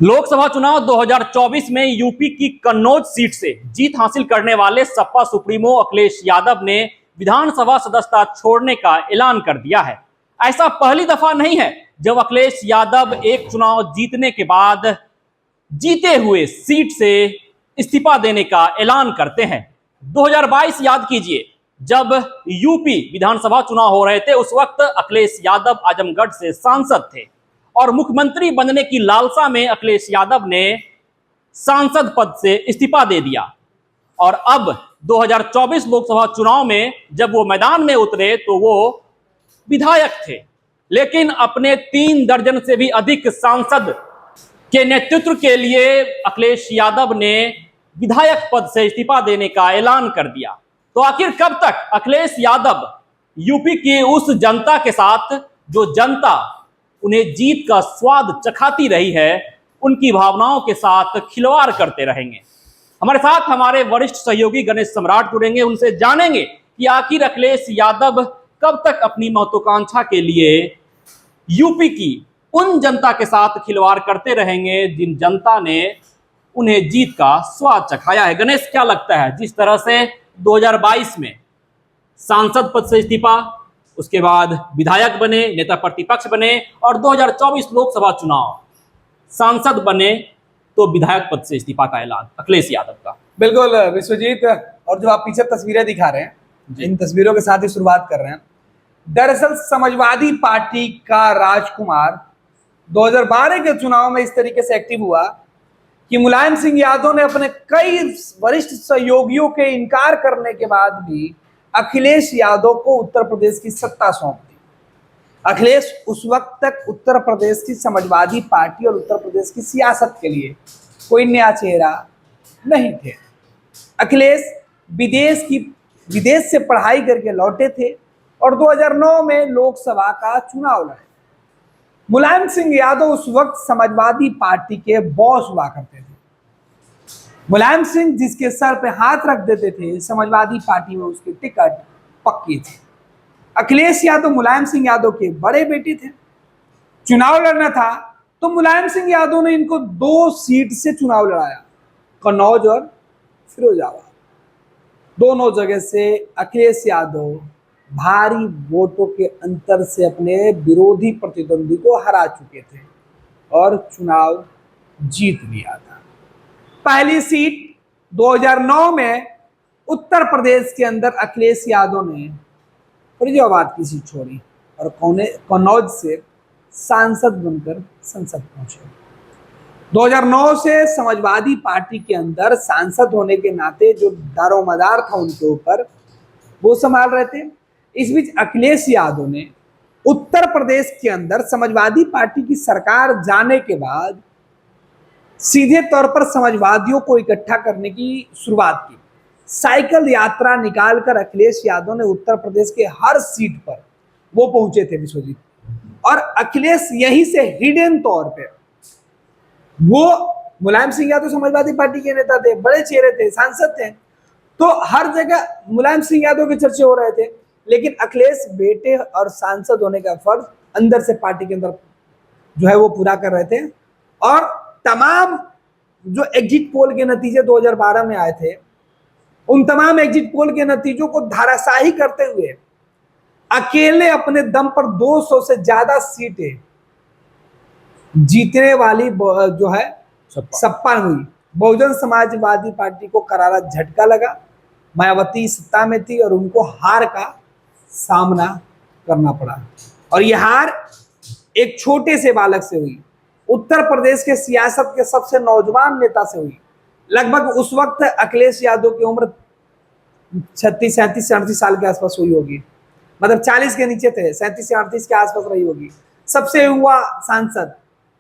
लोकसभा चुनाव 2024 में यूपी की कन्नौज सीट से जीत हासिल करने वाले सपा सुप्रीमो अखिलेश यादव ने विधानसभा सदस्यता छोड़ने का ऐलान कर दिया है। ऐसा पहली दफा नहीं है जब अखिलेश यादव एक चुनाव जीतने के बाद जीते हुए सीट से इस्तीफा देने का ऐलान करते हैं। 2022 याद कीजिए, जब यूपी विधानसभा चुनाव हो रहे थे, उस वक्त अखिलेश यादव आजमगढ़ से सांसद थे और मुख्यमंत्री बनने की लालसा में अखिलेश यादव ने सांसद पद से इस्तीफा दे दिया और अब 2024 लोकसभा चुनाव में जब वो मैदान में उतरे तो वो विधायक थे, लेकिन अपने 3 दर्जन से भी अधिक सांसद के नेतृत्व के लिए अखिलेश यादव ने विधायक पद से इस्तीफा देने का ऐलान कर दिया। तो आखिर कब तक अखिलेश यादव यूपी की उस जनता के साथ, जो जनता उन्हें जीत का स्वाद चखाती रही है, उनकी भावनाओं के साथ खिलवाड़ करते रहेंगे? हमारे साथ हमारे वरिष्ठ सहयोगी गणेश सम्राट जुड़ेंगे, उनसे जानेंगे कि आखिर अखिलेश यादव कब तक अपनी महत्वाकांक्षा के लिए यूपी की उन जनता के साथ खिलवाड़ करते रहेंगे जिन जनता ने उन्हें जीत का स्वाद चखाया है। गणेश, क्या लगता है, जिस तरह से 2022 में सांसद पद से इस्तीफा, उसके बाद विधायक बने, नेता प्रतिपक्ष बने और 2024 लोकसभा चुनाव सांसद बने तो विधायक पद से इस्तीफा का ऐलान अखिलेश यादव का? बिल्कुल विश्वजीत, और जो आप पीछे तस्वीरें दिखा रहे हैं, इन तस्वीरों के साथ ही शुरुआत कर रहे हैं। दरअसल समाजवादी पार्टी का राजकुमार 2012 के चुनाव में इस तरीके से एक्टिव हुआ कि मुलायम सिंह यादव ने अपने कई वरिष्ठ सहयोगियों के इनकार करने के बाद भी अखिलेश यादव को उत्तर प्रदेश की सत्ता सौंप दी। अखिलेश उस वक्त तक उत्तर प्रदेश की समाजवादी पार्टी और उत्तर प्रदेश की सियासत के लिए कोई नया चेहरा नहीं थे। अखिलेश विदेश से पढ़ाई करके लौटे थे और 2009 में लोकसभा का चुनाव लड़े। मुलायम सिंह यादव उस वक्त समाजवादी पार्टी के बॉस हुआ करते थे। मुलायम सिंह जिसके सर पे हाथ रख देते थे, समाजवादी पार्टी में उसकी टिकट पक्की थी। अखिलेश यादव मुलायम सिंह यादव के बड़े बेटे थे। चुनाव लड़ना था तो मुलायम सिंह यादव ने इनको 2 सीट से चुनाव लड़ाया, कन्नौज और फिरोजाबाद। दोनों जगह से अखिलेश यादव भारी वोटों के अंतर से अपने विरोधी प्रतिद्वंदी को हरा चुके थे और चुनाव जीत लिया था। पहली सीट 2009 में उत्तर प्रदेश के अंदर अखिलेश यादव ने फिरोजाबाद की सीट छोड़ी और कन्नौज से सांसद बनकर संसद पहुंचे। 2009 से समाजवादी पार्टी के अंदर सांसद होने के नाते जो दारोमदार था उनके ऊपर, वो संभाल रहे थे। इस बीच अखिलेश यादव ने उत्तर प्रदेश के अंदर समाजवादी पार्टी की सरकार जाने के बाद सीधे तौर पर समाजवादियों को इकट्ठा करने की शुरुआत की। साइकिल यात्रा निकालकर अखिलेश यादव ने उत्तर प्रदेश के हर सीट पर वो पहुंचे थे विश्वजीत, और अखिलेश यहीं से हिडन तौर पे, वो मुलायम सिंह यादव समाजवादी पार्टी के नेता थे, बड़े चेहरे थे, सांसद थे, तो हर जगह मुलायम सिंह यादव के चर्चे हो रहे थे। लेकिन अखिलेश बेटे और सांसद होने का फर्ज अंदर से पार्टी के अंदर जो है वो पूरा कर रहे थे, और तमाम जो एग्जिट पोल के नतीजे 2012 में आए थे, उन तमाम एग्जिट पोल के नतीजों को धाराशाही करते हुए अकेले अपने दम पर 200 से ज्यादा सीटें जीतने वाली जो है सपा हुई। बहुजन समाजवादी पार्टी को करारा झटका लगा। मायावती सत्ता में थी और उनको हार का सामना करना पड़ा, और यह हार एक छोटे से बालक से हुई, उत्तर प्रदेश के सियासत के सबसे नौजवान नेता से हुई। लगभग उस वक्त अखिलेश यादव की उम्र 36, 37, 38 साल के आसपास हुई होगी, मतलब 40 के नीचे थे, 37 से 38 के आसपास रही होगी। सबसे युवा सांसद,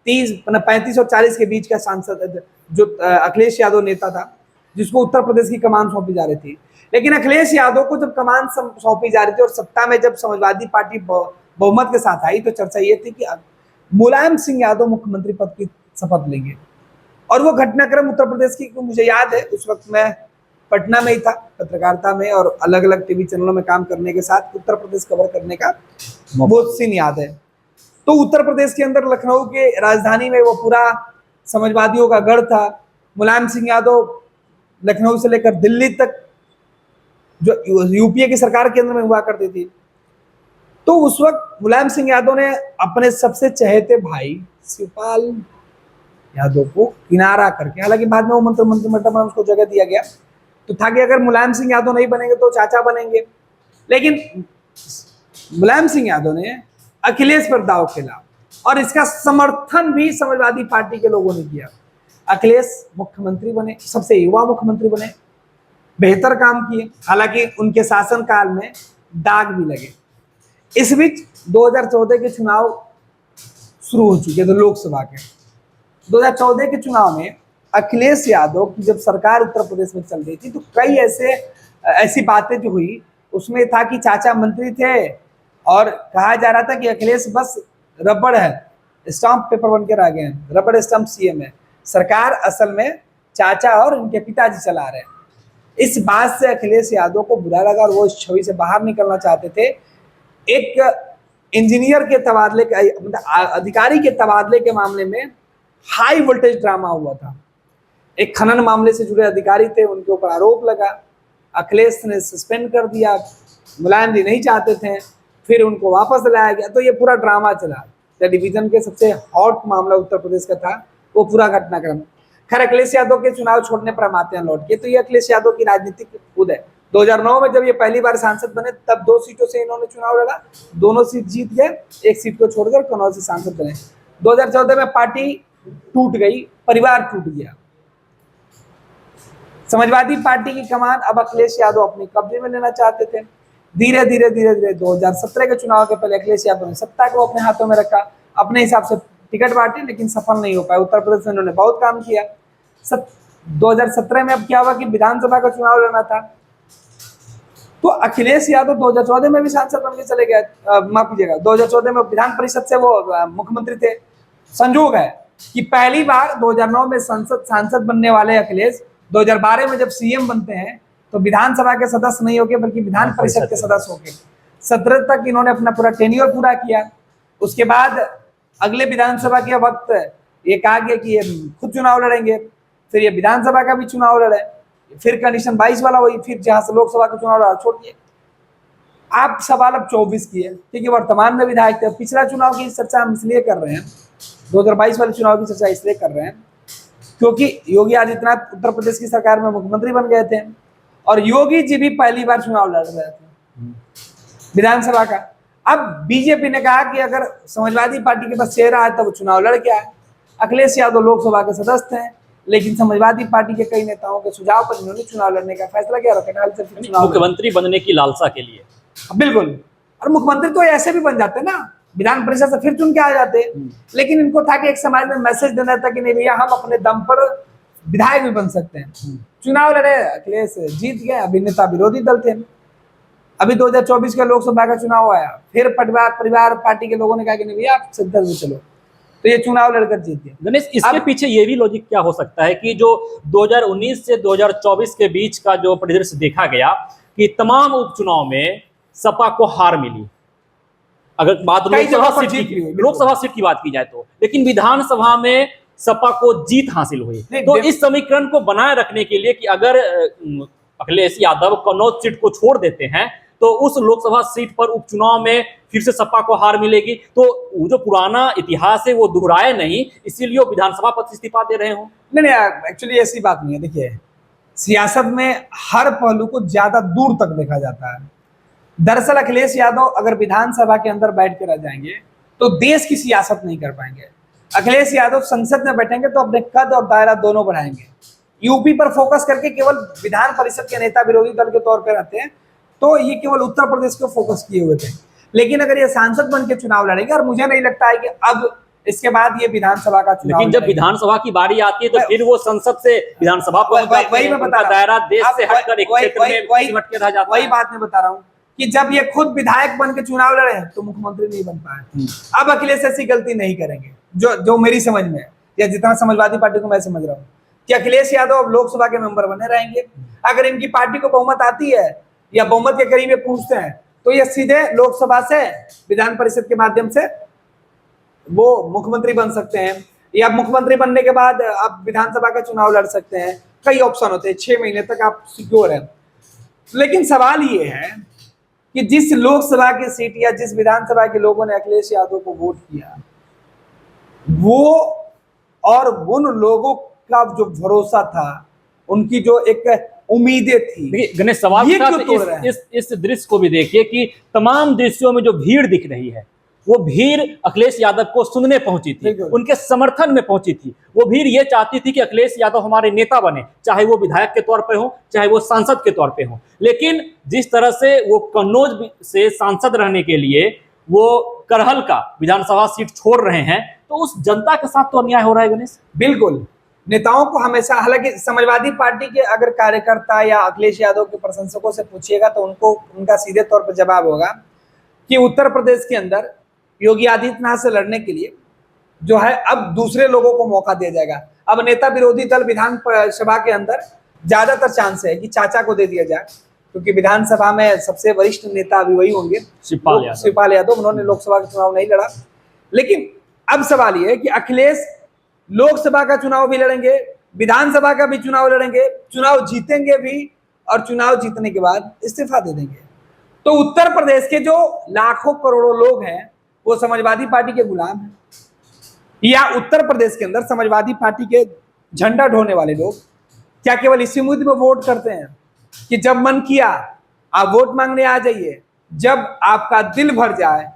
35 और 40 के बीच का सांसद जो अखिलेश यादव नेता था, जिसको उत्तर प्रदेश की कमान सौंपी जा रही थी। लेकिन अखिलेश यादव को जब कमान सौंपी जा रही थी और सत्ता में जब समाजवादी पार्टी बहुमत के साथ आई, तो चर्चा ये थी कि मुलायम सिंह यादव मुख्यमंत्री पद की शपथ लेंगे। और वो घटनाक्रम उत्तर प्रदेश की, मुझे याद है उस वक्त मैं पटना में ही था, पत्रकारिता में और अलग अलग टीवी चैनलों में काम करने के साथ उत्तर प्रदेश कवर करने का बहुत सीन याद है। तो उत्तर प्रदेश के अंदर लखनऊ के राजधानी में वो पूरा समाजवादियों का गढ़ था। मुलायम सिंह यादव लखनऊ से लेकर दिल्ली तक जो यूपीए की सरकार केंद्र में हुआ करती थी, तो उस वक्त मुलायम सिंह यादव ने अपने सबसे चहेते भाई शिवपाल यादव को किनारा करके, हालांकि बाद में वो मंत्रिमंडल में उसको जगह दिया गया, तो था कि अगर मुलायम सिंह यादव नहीं बनेंगे तो चाचा बनेंगे। लेकिन मुलायम सिंह यादव ने अखिलेश पर दांव खेला और इसका समर्थन भी समाजवादी पार्टी के लोगों ने किया। अखिलेश मुख्यमंत्री बने, सबसे युवा मुख्यमंत्री बने, बेहतर काम किए, हालांकि उनके शासनकाल में दाग भी लगे। इस बीच 2014 के चुनाव शुरू हो चुके थे लोकसभा के। 2014 के चुनाव में अखिलेश यादव की जब सरकार उत्तर प्रदेश में चल रही थी, तो कई ऐसी बातें जो हुई, उसमें था कि चाचा मंत्री थे और कहा जा रहा था कि अखिलेश बस रबड़ है, स्टाम्प पेपर बन के रह गए हैं, रबड़ स्टाम्प सीएम है, सरकार असल में चाचा और उनके पिताजी चला रहे हैं। इस बात से अखिलेश यादव को बुरा लगा और वो इस छवि से बाहर निकलना चाहते थे। एक इंजीनियर के तबादले अधिकारी के तबादले के मामले में हाई वोल्टेज ड्रामा हुआ था। एक खनन मामले से जुड़े अधिकारी थे, उनके ऊपर आरोप लगा, अखिलेश ने सस्पेंड कर दिया, मुलायम जी नहीं चाहते थे, फिर उनको वापस लाया गया, तो ये पूरा ड्रामा चला। टेलीविजन के सबसे हॉट मामला उत्तर प्रदेश का था वो पूरा घटनाक्रम। खैर, अखिलेश यादव के चुनाव छोड़ने पर हम आते हैं लौट के, तो ये अखिलेश यादव की राजनीतिक कूद है। 2009 में जब ये पहली बार सांसद बने, तब 2 सीटों से इन्होंने चुनाव लड़ा, दोनों सीट जीत गए, एक सीट को छोड़कर कन्नौज से सांसद बने। 2014 में पार्टी टूट गई, परिवार टूट गया। समाजवादी पार्टी की कमान अब अखिलेश यादव अपने कब्जे में लेना चाहते थे। धीरे धीरे 2017 के चुनाव के पहले अखिलेश यादव ने सत्ता को अपने हाथों में रखा, अपने हिसाब से टिकट बांटी, लेकिन सफल नहीं हो पाए। उत्तर प्रदेश में उन्होंने बहुत काम किया। 2017 में अब क्या हुआ कि विधानसभा का चुनाव लड़ना था, तो अखिलेश यादव 2014 में भी सांसद बन के चले गए, माफ कीजिएगा 2014 में विधान परिषद से वो मुख्यमंत्री थे। संजोग है कि पहली बार 2009 में सांसद बनने वाले अखिलेश 2012 में जब सीएम बनते हैं तो विधानसभा के सदस्य नहीं होके बल्कि विधान परिषद के सदस्य होके 17 तक इन्होंने अपना पूरा टेन्योर पूरा किया। उसके बाद अगले विधानसभा के वक्त ये कहा गया कि ये खुद चुनाव लड़ेंगे, फिर ये विधानसभा का भी चुनाव लड़े, फिर कंडीशन 22 वाला हुई, फिर जहां से लोकसभा का चुनाव लड़ा छोड़ दिए। आप सवाल अब 24 की है, क्योंकि वर्तमान में विधायक थे। पिछला चुनाव की चर्चा हम इसलिए कर रहे हैं, 2022 वाले चुनाव की चर्चा इसलिए कर रहे हैं क्योंकि योगी आदित्यनाथ उत्तर प्रदेश की सरकार में मुख्यमंत्री बन गए थे और योगी जी भी पहली बार चुनाव लड़ रहे थे विधानसभा का। अब बीजेपी ने कहा कि अगर समाजवादी पार्टी के पास चेहरा है तो वो चुनाव लड़ के आए। अखिलेश यादव लोकसभा के सदस्य हैं, लेकिन समाजवादी पार्टी के कई नेताओं के सुझाव पर इन्होंने चुनाव लड़ने का फैसला किया। मुख्यमंत्री बनने की लालसा के लिए। बिल्कुल, और मुख्यमंत्री तो ऐसे भी बन जाते ना, विधान परिषद से फिर चुन के आ जाते। लेकिन इनको था कि एक समाज में मैसेज देना था कि नहीं भैया, हम अपने दम पर विधायक भी बन सकते हैं। चुनाव लड़े, अखिलेश जीत गए। अभी नेता विरोधी दल थे। अभी 2024 का लोकसभा का चुनाव आया, फिर परिवार पार्टी के लोगों ने कहा कि नहीं भैया आप संसद में चलो, तो ये चुनाव लड़कर जीत गए। गणेश, इसके पीछे ये भी लॉजिक क्या हो सकता है कि जो 2019 से 2024 के बीच का जो परिदृश्य देखा गया कि तमाम उपचुनाव में सपा को हार मिली, अगर बात लोकसभा सीट की बात की जाए तो, लेकिन विधानसभा में सपा को जीत हासिल हुई। तो इस समीकरण को बनाए रखने के लिए कि अगर अखिलेश यादव कन्नौज सीट को छोड़ देते हैं तो उस लोकसभा सीट पर उपचुनाव में फिर से सपा को हार मिलेगी, तो वो जो पुराना इतिहास है वो दोहराए नहीं, इसीलिए विधानसभा पद इस्तीफा दे रहे हो। नहीं, एक्चुअली ऐसी बात नहीं है। देखिए, सियासत में हर पहलू को ज्यादा दूर तक देखा जाता है। दरअसल अखिलेश यादव अगर विधानसभा के अंदर बैठ के रह जाएंगे तो देश की सियासत नहीं कर पाएंगे। अखिलेश यादव संसद में बैठेंगे तो अपने कद और दायरा दोनों बढ़ाएंगे। यूपी पर फोकस करके केवल विधान परिषद के नेता विरोधी दल के तौर पर रहते हैं, तो ये केवल उत्तर प्रदेश को फोकस किए हुए थे। लेकिन अगर ये सांसद बन के चुनाव लड़ेंगे, और मुझे नहीं लगता है कि अब इसके बाद ये विधानसभा का चुनाव, लेकिन जब विधानसभा की बारी आती है तो फिर वो संसद से विधानसभा पर वही मैं बता रहा हूं, दायरा देश से हटकर एक क्षेत्र में सिमट के रह जाता है। वही बात मैं बता रहा हूँ कि जब ये खुद विधायक बन के चुनाव लड़े हैं तो मुख्यमंत्री नहीं बन पाए। अब अखिलेश ऐसी गलती नहीं करेंगे, जो मेरी समझ में है, या जितना समाजवादी पार्टी को मैं समझ रहा हूँ कि अखिलेश यादव अब लोकसभा के मेंबर बने रहेंगे। अगर इनकी पार्टी को बहुमत आती है या बहुमत के करीब ये पहुंचते हैं तो ये सीधे लोकसभा से विधान परिषद के माध्यम से वो मुख्यमंत्री बन सकते हैं, या मुख्यमंत्री बनने के बाद आप विधानसभा का चुनाव लड़ सकते हैं, कई ऑप्शन होते हैं, 6 महीने तक आप सिक्योर हैं। लेकिन सवाल ये है कि जिस लोकसभा की सीट या जिस विधानसभा के लोगों ने अखिलेश यादव को वोट किया, वो और उन लोगों का जो भरोसा था, उनकी जो एक उम्मीदें थी, देखिए गणेश, सवाल ये था क्यों कि तोड़ रहे हैं? इस दृश्य को भी देखिए कि तमाम दृश्यों में जो भीड़ दिख रही है, वो भीड़ अखिलेश यादव को सुनने पहुंची थी, बिल्कुल। उनके समर्थन में पहुंची थी। वो भीड़ ये चाहती थी कि अखिलेश यादव हमारे नेता बने, चाहे वो विधायक के तौर पे हो, चाहे वो सांसद के तौर पे हो। लेकिन जिस तरह से वो कन्नौज से सांसद रहने के लिए वो करहल का विधानसभा सीट छोड़ रहे हैं, तो उस जनता के साथ तो अन्याय हो रहा है गणेश। बिल्कुल, नेताओं को हमेशा, हालांकि समाजवादी पार्टी के अगर कार्यकर्ता या अखिलेश यादव के प्रशंसकों से पूछिएगा तो उनको उनका सीधे तौर पर जवाब होगा कि उत्तर प्रदेश के अंदर योगी आदित्यनाथ से लड़ने के लिए जो है अब दूसरे लोगों को मौका दिया जाएगा। अब नेता विरोधी दल विधानसभा के अंदर ज्यादातर चांस है कि चाचा को दे दिया जाए, क्योंकि विधानसभा में सबसे वरिष्ठ नेता अभी वही होंगे, शिवपाल यादव। उन्होंने लोकसभा का चुनाव नहीं लड़ा। लेकिन अब सवाल यह है कि अखिलेश लोकसभा का चुनाव भी लड़ेंगे, विधानसभा का भी चुनाव लड़ेंगे, चुनाव जीतेंगे भी, और चुनाव जीतने के बाद इस्तीफा दे देंगे। तो उत्तर प्रदेश के जो लाखों करोड़ों लोग हैं वो समाजवादी पार्टी के गुलाम हैं, या उत्तर प्रदेश के अंदर समाजवादी पार्टी के झंडा ढोने वाले लोग क्या केवल इसी मुद्दे में वोट करते हैं कि जब मन किया आप वोट मांगने आ जाइए, जब आपका दिल भर जाए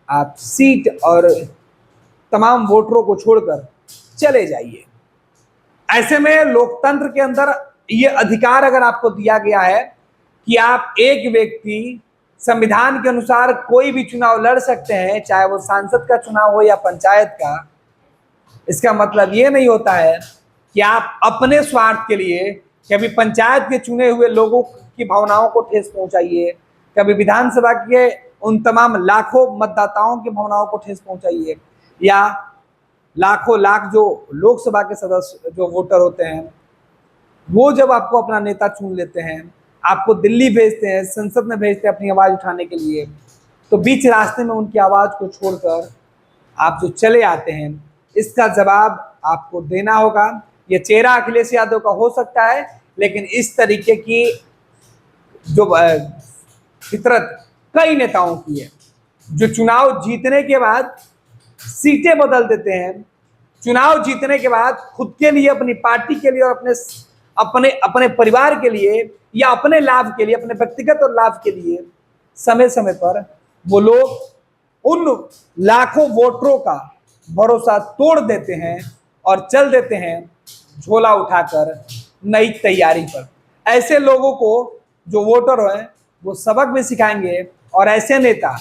आप सीट और तमाम वोटरों को छोड़कर चले जाइए। ऐसे में लोकतंत्र के अंदर ये अधिकार अगर आपको दिया गया है कि आप एक व्यक्ति संविधान के अनुसार कोई भी चुनाव लड़ सकते हैं, चाहे वो सांसद का चुनाव हो या पंचायत का, इसका मतलब ये नहीं होता है कि आप अपने स्वार्थ के लिए कभी पंचायत के चुने हुए लोगों की भावनाओं को ठेस पहुंचाइए, कभी विधानसभा के उन तमाम लाखों मतदाताओं की भावनाओं को ठेस पहुंचाइए, या लाखों लाख जो लोकसभा के सदस्य जो वोटर होते हैं वो जब आपको अपना नेता चुन लेते हैं, आपको दिल्ली भेजते हैं, संसद में भेजते हैं अपनी आवाज़ उठाने के लिए, तो बीच रास्ते में उनकी आवाज़ को छोड़कर आप जो चले आते हैं, इसका जवाब आपको देना होगा। ये चेहरा अखिलेश यादव का हो सकता है, लेकिन इस तरीके की जो फितरत कई नेताओं की है, जो चुनाव जीतने के बाद सीटें बदल देते हैं, चुनाव जीतने के बाद खुद के लिए, अपनी पार्टी के लिए और अपने अपने परिवार के लिए या अपने लाभ के लिए, अपने व्यक्तिगत और लाभ के लिए समय समय पर वो लोग उन लाखों वोटरों का भरोसा तोड़ देते हैं और चल देते हैं झोला उठाकर नई तैयारी पर। ऐसे लोगों को जो वोटर हैं वो सबक भी सिखाएंगे, और ऐसे नेता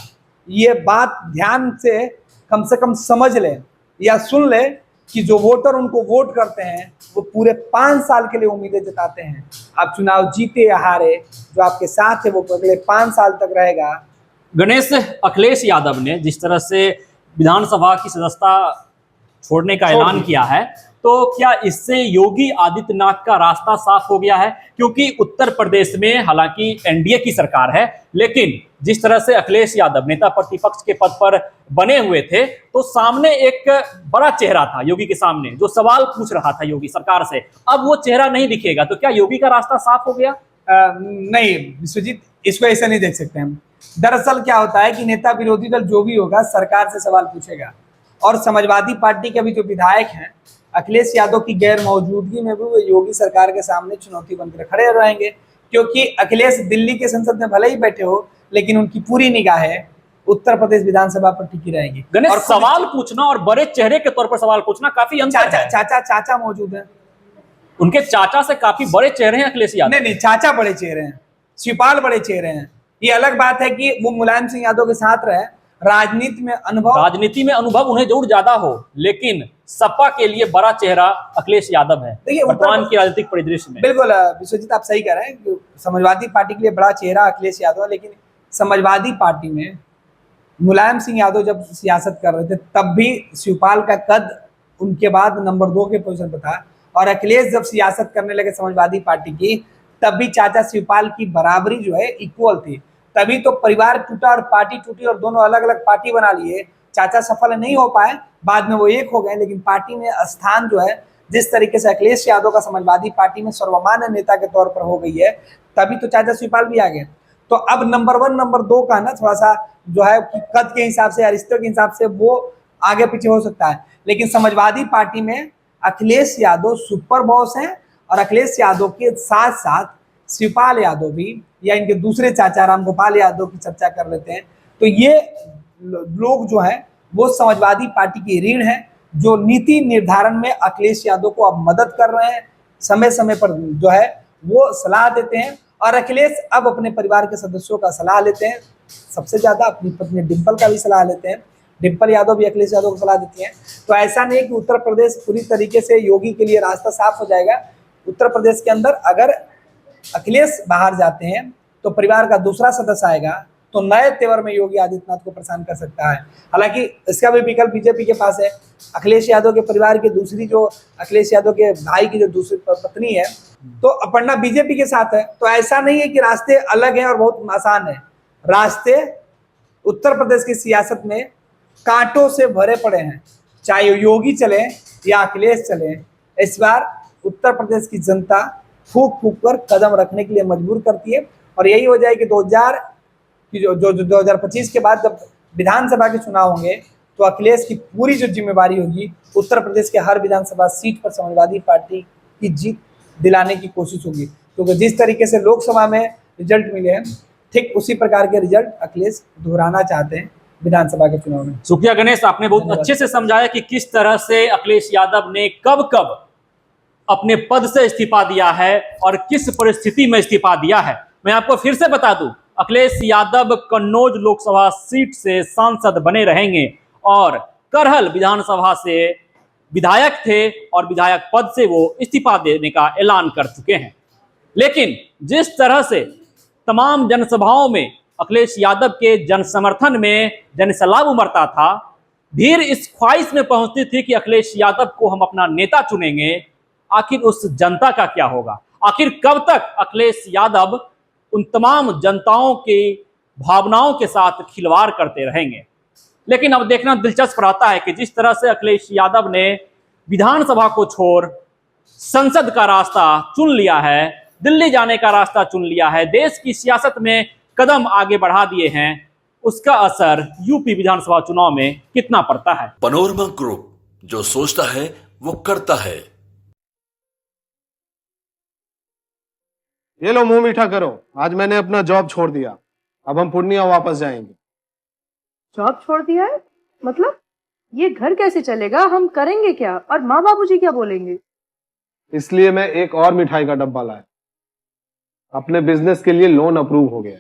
ये बात ध्यान से कम समझ लें या सुन लें कि जो वोटर उनको वोट करते हैं वो पूरे 5 साल के लिए उम्मीदें जताते हैं। आप चुनाव जीते या हारे, जो आपके साथ है वो अगले 5 साल तक रहेगा। गणेश, अखिलेश यादव ने जिस तरह से विधानसभा की सदस्यता छोड़ने का ऐलान किया है, तो क्या इससे योगी आदित्यनाथ का रास्ता साफ हो गया है? क्योंकि उत्तर प्रदेश में हालांकि एनडीए की सरकार है, लेकिन जिस तरह से अखिलेश यादव नेता प्रतिपक्ष के पद पर बने हुए थे, तो सामने एक बड़ा चेहरा था योगी के सामने जो सवाल पूछ रहा था योगी सरकार से। अब वो चेहरा नहीं दिखेगा, तो क्या योगी का रास्ता साफ हो गया? नहीं विश्वजीत, इसको ऐसा नहीं देख सकते हम। दरअसल क्या होता है कि नेता विरोधी दल जो भी होगा सरकार से सवाल पूछेगा, और समाजवादी पार्टी के अभी जो विधायक हैं अखिलेश यादव की गैर मौजूदगी में भी वो योगी सरकार के सामने चुनौती बनकर खड़े रहेंगे, क्योंकि अखिलेश दिल्ली के संसद में भले ही बैठे हो, लेकिन उनकी पूरी निगाहें उत्तर प्रदेश विधानसभा पर टिकी रहेगी। और सवाल पूछना और बड़े चेहरे के तौर पर सवाल पूछना काफी अंतर है। चाचा मौजूद है, उनके चाचा से काफी बड़े चेहरे हैं अखिलेश यादव। नहीं, चाचा बड़े चेहरे हैं, शिवपाल बड़े चेहरे हैं। ये अलग बात है कि वो मुलायम सिंह यादव के साथ रहे, राजनीति में अनुभव उन्हें जरूर ज्यादा हो, लेकिन सपा के लिए बड़ा चेहरा अखिलेश यादव है वर्तमान की राजनीतिक परिदृश्य में। बिल्कुल विश्वजीत, आप सही कह रहे हैं, समाजवादी पार्टी के लिए बड़ा चेहरा अखिलेश यादव है, लेकिन समाजवादी पार्टी में मुलायम सिंह यादव जब सियासत कर रहे थे तब भी शिवपाल का कद उनके बाद नंबर 2 के पोजीशन पर था, और अखिलेश जब सियासत करने लगे समाजवादी पार्टी की तब भी चाचा शिवपाल की बराबरी जो है इक्वल थी। तभी तो परिवार टूटा और पार्टी टूटी और दोनों अलग अलग पार्टी बना लिए। चाचा सफल नहीं हो पाए, बाद में वो एक हो गए, लेकिन पार्टी में स्थान जो है जिस तरीके से अखिलेश यादव का समाजवादी पार्टी में सर्वमान्य नेता के तौर पर हो गई है, तभी तो चाचा शिवपाल भी आ गए। तो अब नंबर 1 नंबर 2 का ना थोड़ा सा जो है कद के हिसाब से या रिश्तों के हिसाब से वो आगे पीछे हो सकता है, लेकिन समाजवादी पार्टी में अखिलेश यादव सुपर बॉस हैं और अखिलेश यादव के साथ साथ शिवपाल यादव भी, या इनके दूसरे चाचा रामगोपाल यादव की चर्चा कर लेते हैं, तो ये लोग जो हैं वो समाजवादी पार्टी की रीढ़ हैं, जो नीति निर्धारण में अखिलेश यादव को अब मदद कर रहे हैं, समय समय पर जो है वो सलाह देते हैं, और अखिलेश अब अपने परिवार के सदस्यों का सलाह लेते हैं, सबसे ज्यादा अपनी पत्नी डिंपल का भी सलाह लेते हैं। डिंपल यादव भी अखिलेश यादव को सलाह देती हैं। तो ऐसा नहीं कि उत्तर प्रदेश पूरी तरीके से योगी के लिए रास्ता साफ हो जाएगा। उत्तर प्रदेश के अंदर अगर अखिलेश बाहर जाते हैं तो परिवार का दूसरा सदस्य आएगा तो नए तेवर में योगी आदित्यनाथ को परेशान कर सकता है। हालांकि इसका भी विकल्प बीजेपी के पास है। अखिलेश यादव के परिवार की दूसरी जो अखिलेश यादव के भाई की जो दूसरी पत्नी है तो अपर्णा बीजेपी के साथ है। तो ऐसा नहीं है कि रास्ते अलग हैं और बहुत आसान है। रास्ते उत्तर प्रदेश की सियासत में कांटों से भरे पड़े हैं, चाहे योगी चले या अखिलेश चले। इस बार उत्तर प्रदेश की जनता फूक फूक कर कदम रखने के लिए मजबूर करती है, और यही वजह है कि 2025 के बाद जब विधानसभा के चुनाव होंगे तो अखिलेश की पूरी जो जिम्मेवारी होगी उत्तर प्रदेश के हर विधानसभा सीट पर समाजवादी पार्टी की जीत दिलाने की कोशिश होगी, क्योंकि जिस तरीके से लोकसभा में रिजल्ट मिले हैं ठीक उसी प्रकार के रिजल्ट अखिलेश दोहराना चाहते हैं विधानसभा के चुनाव में। शुक्रिया गणेश, आपने बहुत अच्छे से समझाया कि किस तरह से अखिलेश यादव ने कब कब अपने पद से इस्तीफा दिया है और किस परिस्थिति में इस्तीफा दिया है। मैं आपको फिर से बता दूं, अखिलेश यादव कन्नौज लोकसभा सीट से सांसद बने रहेंगे और करहल विधानसभा से विधायक थे और विधायक पद से वो इस्तीफा देने का ऐलान कर चुके हैं। लेकिन जिस तरह से तमाम जनसभाओं में अखिलेश यादव के जन समर्थन में जनसलाब उमड़ता था, भीड़ इस ख्वाहिश में पहुंचती थी कि अखिलेश यादव को हम अपना नेता चुनेंगे। आखिर उस जनता का क्या होगा? आखिर कब तक अखिलेश यादव उन तमाम जनताओं की भावनाओं के साथ खिलवाड़ करते रहेंगे? लेकिन अब देखना दिलचस्प रहता है कि जिस तरह से अखिलेश यादव ने विधानसभा को छोड़ संसद का रास्ता चुन लिया है, दिल्ली जाने का रास्ता चुन लिया है, देश की सियासत में कदम आगे बढ़ा दिए हैं, उसका असर यूपी विधानसभा चुनाव में कितना पड़ता है? पैनोरमा ग्रुप, जो सोचता है वो करता है। ये लो मुंह मीठा करो, आज मैंने अपना जॉब छोड़ दिया, अब हम पूर्णिया वापस जाएंगे। जॉब छोड़ दिया है? मतलब ये घर कैसे चलेगा? हम करेंगे क्या? और माँ बाबूजी क्या बोलेंगे? इसलिए मैं एक और मिठाई का डब्बा लाया। अपने बिजनेस के लिए लोन अप्रूव हो गया।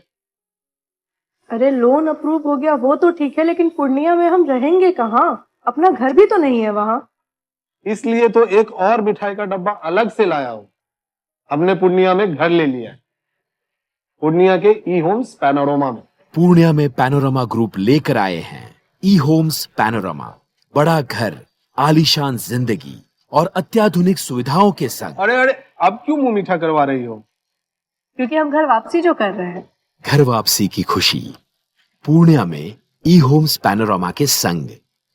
अरे लोन अप्रूव हो गया वो तो ठीक है, लेकिन पूर्णिया में हम रहेंगे कहाँ? अपना घर भी तो नहीं है वहां। इसलिए तो एक और मिठाई का डब्बा अलग से लाया हूं। हमने पूर्णिया में घर ले लिया है, पूर्णिया के ई होम्स पैनोरमा में। पूर्णिया में पैनोरमा ग्रुप लेकर आए हैं ई होम्स पैनोरमा। बड़ा घर, आलीशान जिंदगी और अत्याधुनिक सुविधाओं के संग। अरे अरे, अब क्यों मुंह मीठा करवा रही हो? क्योंकि हम घर वापसी जो कर रहे हैं। घर वापसी की खुशी पूर्णिया में ई होम्स पैनोरमा के संग।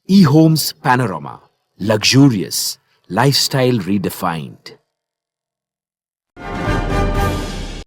ई homes panorama, luxurious lifestyle redefined.